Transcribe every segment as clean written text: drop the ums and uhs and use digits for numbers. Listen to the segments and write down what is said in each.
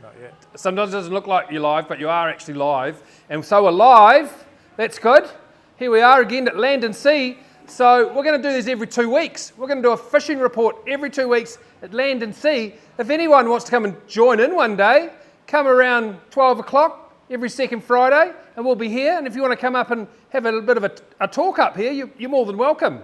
Not yet. Sometimes it doesn't look like you're live, but you are actually live. And so we're live. That's good. Here we are again at Land and Sea. So we're going to do this every 2 weeks. We're going to do a fishing report every 2 weeks at Land and Sea. If anyone wants to come and join in one day, come around 12 o'clock every second Friday and we'll be here. And if you want to come up and have a bit of a talk up here, you're more than welcome.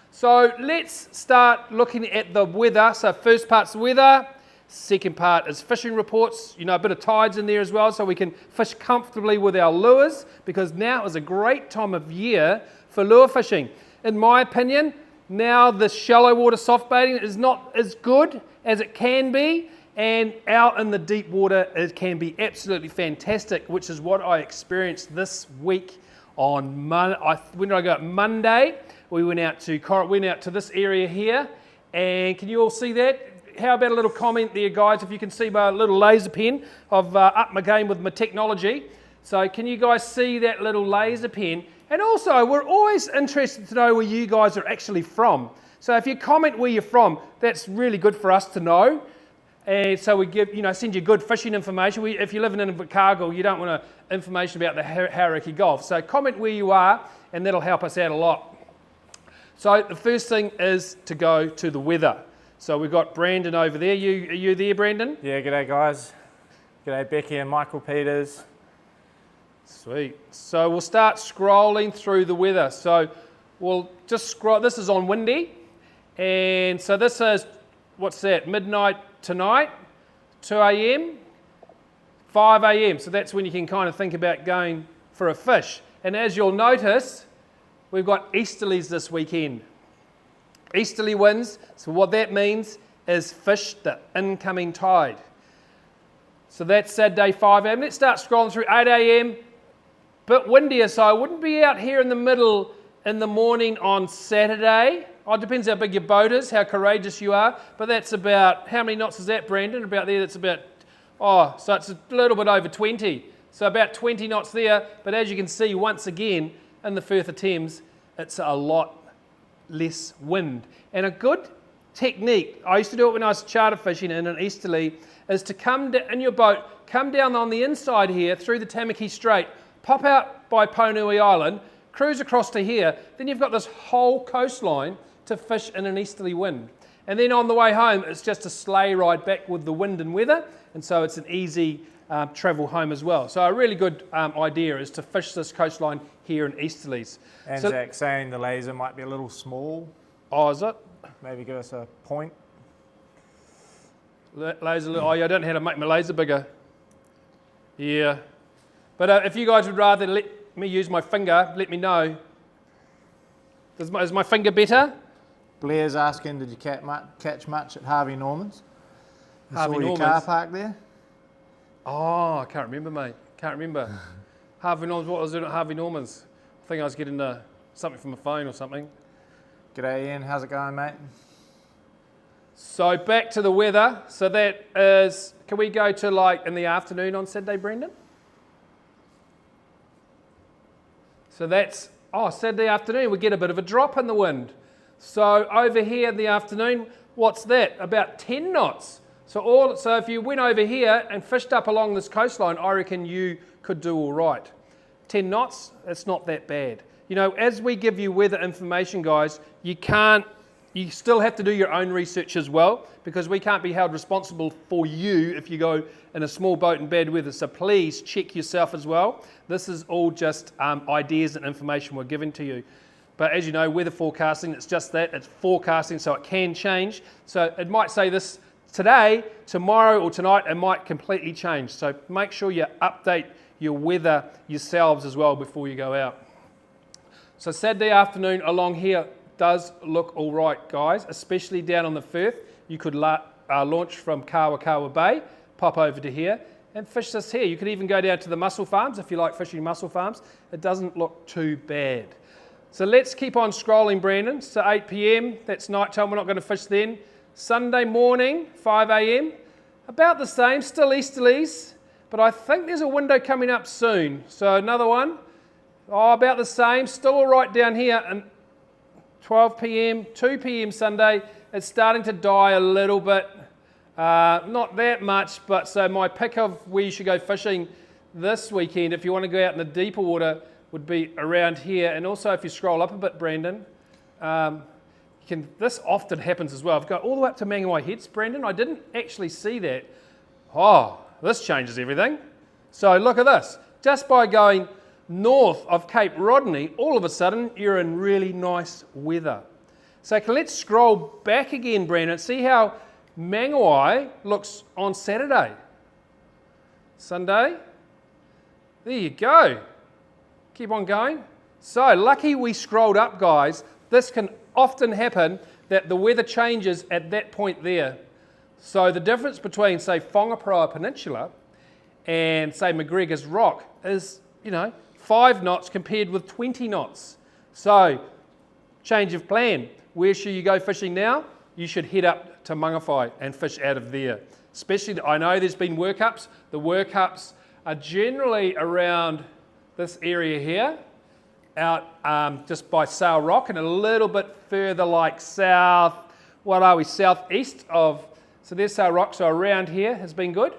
So let's start looking at the weather. So first part's weather. Second part is fishing reports, a bit of tides in there as well, so we can fish comfortably with our lures, because now is a great time of year for lure fishing. In my opinion, now the shallow water soft baiting is not as good as it can be, and out in the deep water it can be absolutely fantastic, which is what I experienced this week on Monday. When did I go? Monday. We went out to this area here, and can you all see that? How about a little comment there, guys, if you can see my little laser pen. I've upped my game with my technology. So can you guys see that little laser pen? And also, we're always interested to know where you guys are actually from. So if you comment where you're from, that's really good for us to know. And so we send you good fishing information. If you're living in Invercargill, you don't want information about the Hauraki Gulf. So comment where you are, and that'll help us out a lot. So the first thing is to go to the weather. So we've got Brandon over there. Are you there, Brandon? Yeah, g'day guys. G'day Becky and Michael Peters. Sweet. So we'll start scrolling through the weather. So we'll just scroll. This is on windy. And so this is, what's that, midnight tonight, 2 a.m., 5 a.m. So that's when you can kind of think about going for a fish. And as you'll notice, we've got easterlies this weekend. Easterly winds, so what that means is fish the incoming tide. So that's Saturday 5 a.m. Let's start scrolling through 8 a.m. Bit windier, so I wouldn't be out here in the middle in the morning on Saturday. It depends how big your boat is, how courageous you are, but that's about, how many knots is that, Brandon? About there, that's about, so it's a little bit over 20. So about 20 knots there, but as you can see, once again, in the Firth of Thames, it's a lot less wind. And a good technique, I used to do it when I was charter fishing in an easterly, is to come in your boat, come down on the inside here through the Tamaki Strait, pop out by Ponui Island, cruise across to here, then you've got this whole coastline to fish in an easterly wind. And then on the way home, it's just a sleigh ride back with the wind and weather, and so it's an easy travel home as well. So a really good idea is to fish this coastline here in easterlies. And so, Zach saying the laser might be a little small. Oh, is it? Maybe give us a point. Laser, I don't know how to make my laser bigger. Yeah. But if you guys would rather let me use my finger, let me know. Is my finger better? Blair's asking, did you catch much at Harvey Norman's? Harvey Norman's. Your car park there? Oh, I can't remember, mate. Can't remember. Harvey Norman's, what was it at Harvey Norman's? I think I was getting something from my phone or something. G'day Ian, how's it going, mate? So back to the weather. So that is, can we go to like in the afternoon on Saturday, Brendan? So that's, Saturday afternoon, we get a bit of a drop in the wind. So over here in the afternoon, what's that? About 10 knots. So if you went over here and fished up along this coastline, I reckon you could do all right. 10 knots, it's not that bad. As we give you weather information, guys, you still have to do your own research as well, because we can't be held responsible for you if you go in a small boat in bad weather. So please check yourself as well. This is all just ideas and information we're giving to you. But as you know, weather forecasting, it's just that, it's forecasting, so it can change. So it might say this today, tomorrow or tonight, it might completely change. So make sure you update your weather yourselves as well before you go out. So Saturday afternoon along here does look all right, guys, especially down on the Firth. You could launch from Kawakawa Bay, pop over to here and fish this here. You could even go down to the mussel farms if you like fishing mussel farms. It doesn't look too bad. So let's keep on scrolling, Brandon. So 8 p.m, that's night time, we're not going to fish then. Sunday morning, 5 a.m, about the same, still easterlies, but I think there's a window coming up soon. So another one, about the same, still all right down here, and 12 p.m, 2 p.m. Sunday, it's starting to die a little bit. Not that much, but so my pick of where you should go fishing this weekend, if you want to go out in the deeper water, would be around here. And also if you scroll up a bit, Brandon, this often happens as well. I've got all the way up to Mangawai Heads, Brandon. I didn't actually see that. Oh, this changes everything. So look at this. Just by going north of Cape Rodney, all of a sudden you're in really nice weather. So let's scroll back again, Brandon. See how Mangawai looks on Saturday. Sunday. There you go. Keep on going. So lucky we scrolled up, guys. This can often happen that the weather changes at that point there. So the difference between, say, Whangaparoa Peninsula and, say, McGregor's Rock is, 5 knots compared with 20 knots. So, change of plan. Where should you go fishing now? You should head up to Mangawhai and fish out of there. Especially, I know there's been workups. The workups are generally around this area here, out just by Sail Rock and a little bit further like southeast of, so there's Sail Rock, so around here has been good,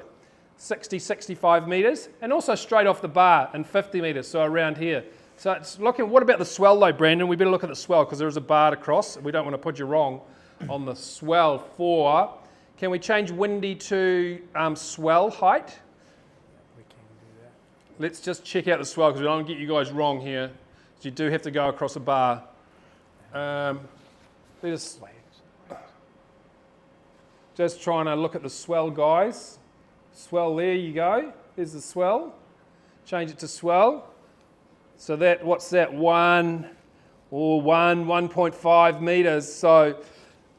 60, 65 metres, and also straight off the bar in 50 metres, so around here. So it's looking, what about the swell though, Brandon? We better look at the swell because there is a bar to cross. We don't want to put you wrong on the swell for, can we change windy to swell height? We can do that. Let's just check out the swell because we don't want to get you guys wrong here. So you do have to go across a bar. Just trying to look at the swell, guys. Swell, there you go. There's the swell. Change it to swell. So that, what's that? 1.5 metres. So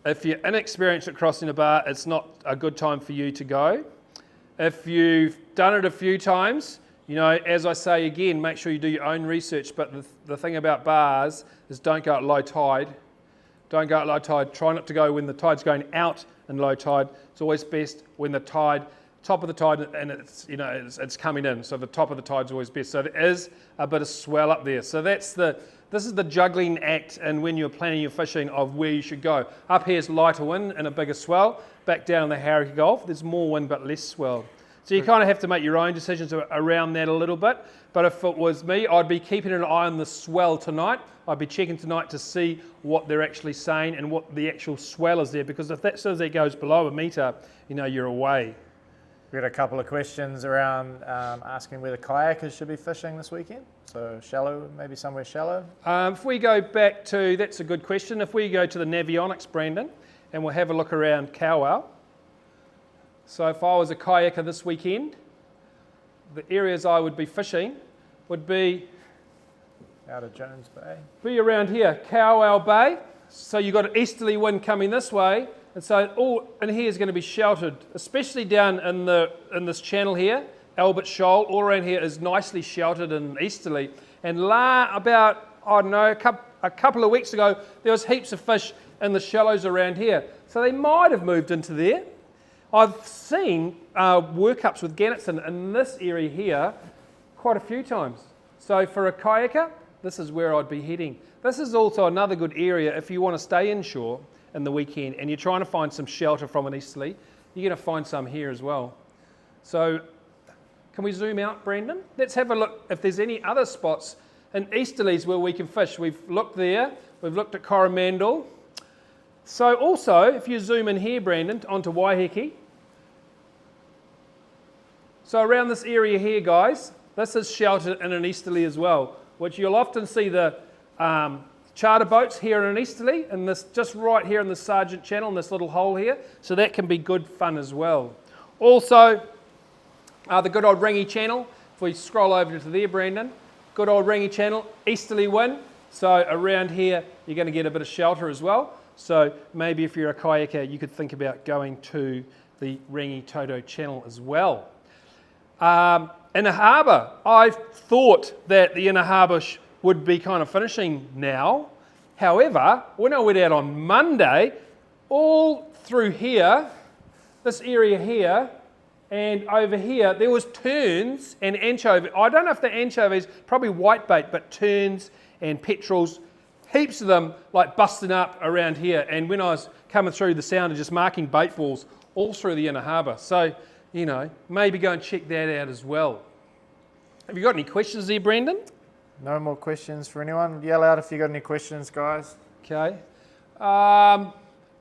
if you're inexperienced at crossing a bar, it's not a good time for you to go. If you've done it a few times, as I say again, make sure you do your own research. But the thing about bars is don't go at low tide. Don't go at low tide. Try not to go when the tide's going out in low tide. It's always best when the tide, top of the tide, and it's coming in. So the top of the tide's always best. So there is a bit of swell up there. So this is the juggling act, and when you're planning your fishing of where you should go. Up here is lighter wind and a bigger swell. Back down in the Hauraki Gulf, there's more wind but less swell. So you kind of have to make your own decisions around that a little bit. But if it was me, I'd be keeping an eye on the swell tonight. I'd be checking tonight to see what they're actually saying and what the actual swell is there. Because if that says it goes below a metre, you're away. We had a couple of questions around asking whether kayakers should be fishing this weekend. So shallow, maybe somewhere shallow. If we go back to, that's a good question. If we go to the Navionics, Brandon, and we'll have a look around Kowal. So if I was a kayaker this weekend, the areas I would be fishing would be out of Jones Bay. Be around here, Kowal Bay. So you've got an easterly wind coming this way, and so all in here is going to be sheltered, especially down in this channel here, Albert Shoal. All around here is nicely sheltered and easterly. And about, I don't know, a couple of weeks ago, there was heaps of fish in the shallows around here. So they might have moved into there. I've seen workups with gannetson in this area here quite a few times. So for a kayaker, this is where I'd be heading. This is also another good area if you want to stay inshore in the weekend and you're trying to find some shelter from an easterly. You're going to find some here as well. So can we zoom out, Brandon? Let's have a look if there's any other spots in easterlies where we can fish. We've looked there. We've looked at Coromandel. So also, if you zoom in here, Brandon, onto Waiheke. So around this area here, guys, this is sheltered in an easterly as well, which you'll often see the charter boats here in an easterly, and this just right here in the Sargent Channel, in this little hole here. So that can be good fun as well. Also, the good old Ringy Channel. If we scroll over to there, Brandon, good old Ringy Channel, easterly wind. So around here, you're going to get a bit of shelter as well. So maybe if you're a kayaker, you could think about going to the Ringy Toto Channel as well. Inner Harbour, I thought that the Inner Harbour would be kind of finishing now. However, when I went out on Monday, all through here, this area here, and over here, there was terns and anchovy. I don't know if the anchovies, probably whitebait, but terns and petrels, heaps of them like busting up around here. And when I was coming through the sound of just marking bait balls all through the inner harbour. So, you know, maybe go and check that out as well. Have you got any questions there, Brendan? No more questions for anyone? Yell out if you got any questions, guys. Okay.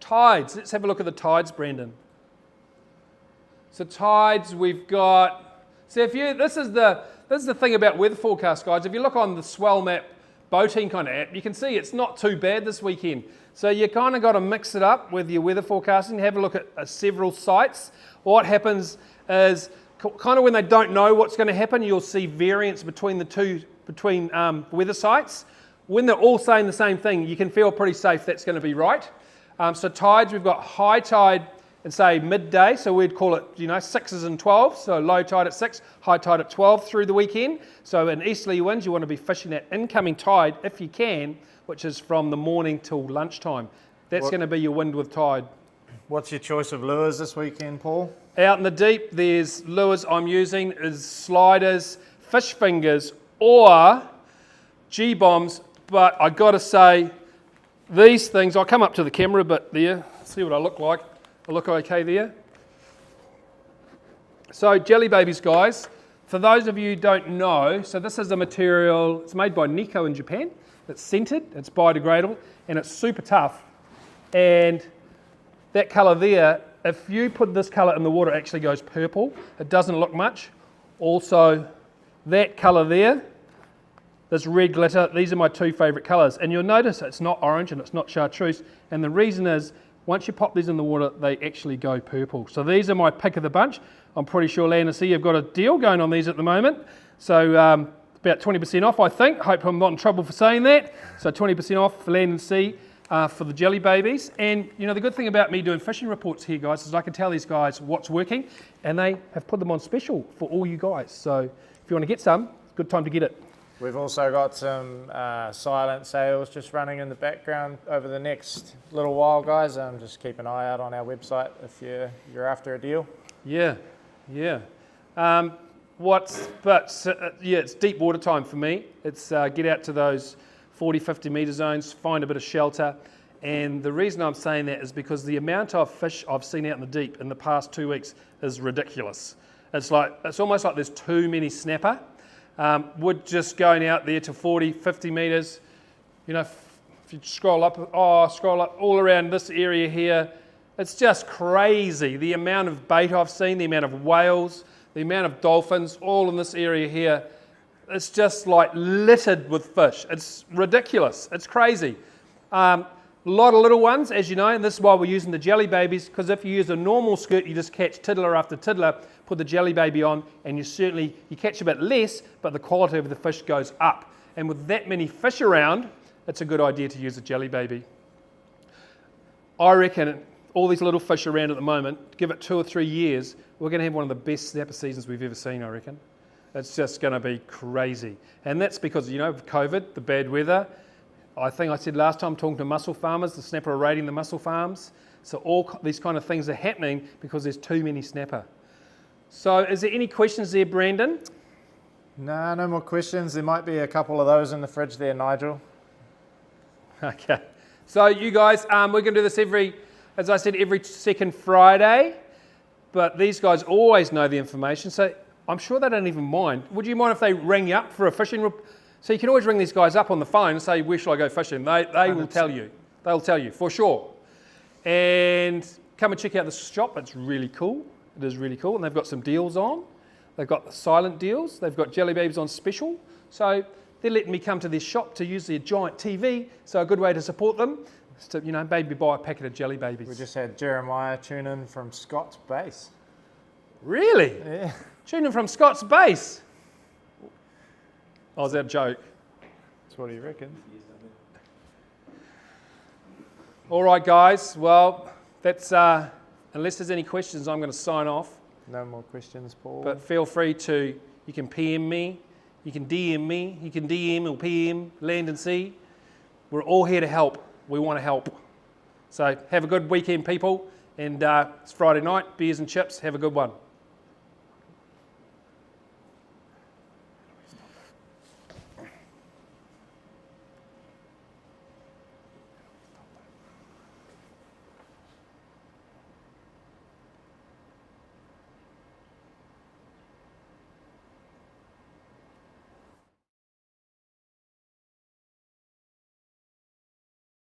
Tides. Let's have a look at the tides, Brendan. So tides, we've got. So if you, this is the thing about weather forecast, guys. If you look on the Swell Map boating kind of app, you can see it's not too bad this weekend. So you kind of got to mix it up with your weather forecasting. Have a look at several sites. What happens is kind of when they don't know what's going to happen, you'll see variance between the two weather sites. When they're all saying the same thing, you can feel pretty safe that's going to be right. So tides, we've got high tide and say midday, so we'd call it 6s and 12s, so low tide at 6, high tide at 12 through the weekend. So in easterly winds, you want to be fishing at incoming tide if you can, which is from the morning till lunchtime. That's going to be your wind with tide. What's your choice of lures this weekend, Paul? Out in the deep, there's lures I'm using is sliders, fish fingers, or G-bombs, but I got to say, these things, I'll come up to the camera a bit there, see what I look like. I look okay there. So jelly babies, guys, for those of you who don't know, so this is a material, it's made by Nikko in Japan. It's scented, it's biodegradable, and it's super tough. And that colour there, if you put this colour in the water, it actually goes purple. It doesn't look much. Also, that colour there, this red glitter, these are my two favourite colours. And you'll notice it's not orange and it's not chartreuse. And the reason is, once you pop these in the water, they actually go purple. So these are my pick of the bunch. I'm pretty sure Land and Sea have got a deal going on these at the moment. So about 20% off, I think. Hope I'm not in trouble for saying that. So 20% off for Land and Sea for the jelly babies. And the good thing about me doing fishing reports here, guys, is I can tell these guys what's working, and they have put them on special for all you guys. So if you want to get some, it's a good time to get it. We've also got some silent sales just running in the background over the next little while, guys. Just keep an eye out on our website if you're after a deal. Yeah. It's deep water time for me. It's get out to those 40, 50 metre zones, find a bit of shelter. And the reason I'm saying that is because the amount of fish I've seen out in the deep in the past 2 weeks is ridiculous. It's almost like there's too many snapper. Would just going out there to 40, 50 metres, if you scroll up all around this area here, it's just crazy. The amount of bait I've seen, the amount of whales, the amount of dolphins, all in this area here, it's just like littered with fish. It's ridiculous. It's crazy. A lot of little ones, as you know, and this is why we're using the jelly babies, because if you use a normal skirt, you just catch tiddler after tiddler, put the jelly baby on, and you catch a bit less, but the quality of the fish goes up. And with that many fish around, it's a good idea to use a jelly baby. I reckon all these little fish around at the moment, give it 2 or 3 years, we're going to have one of the best snapper seasons we've ever seen, I reckon. It's just going to be crazy. And that's because, of COVID, the bad weather. I think I said last time talking to mussel farmers, the snapper are raiding the mussel farms. So all these kind of things are happening because there's too many snapper. So is there any questions there, Brandon? No more questions. There might be a couple of those in the fridge there, Nigel. Okay. So you guys, we're going to do this every second Friday. But these guys always know the information, so I'm sure they don't even mind. Would you mind if they ring you up for a fishing report? So you can always ring these guys up on the phone and say, where should I go fishing? They will tell you. They'll tell you, for sure. And come and check out the shop. It's really cool. It is really cool. And they've got some deals on. They've got the silent deals. They've got jelly babies on special. So they're letting me come to their shop to use their giant TV. So a good way to support them is to, maybe buy a packet of jelly babies. We just had Jeremiah tune in from Scott's Base. Really? Yeah. Tune in from Scott's Base. Oh, is that a joke? That's what he reckons. All right, guys. Well, that's unless there's any questions, I'm going to sign off. No more questions, Paul. But feel free to, you can PM me, you can DM me, you can DM or PM, Land and Sea. We're all here to help. We want to help. So have a good weekend, people. And it's Friday night, beers and chips. Have a good one.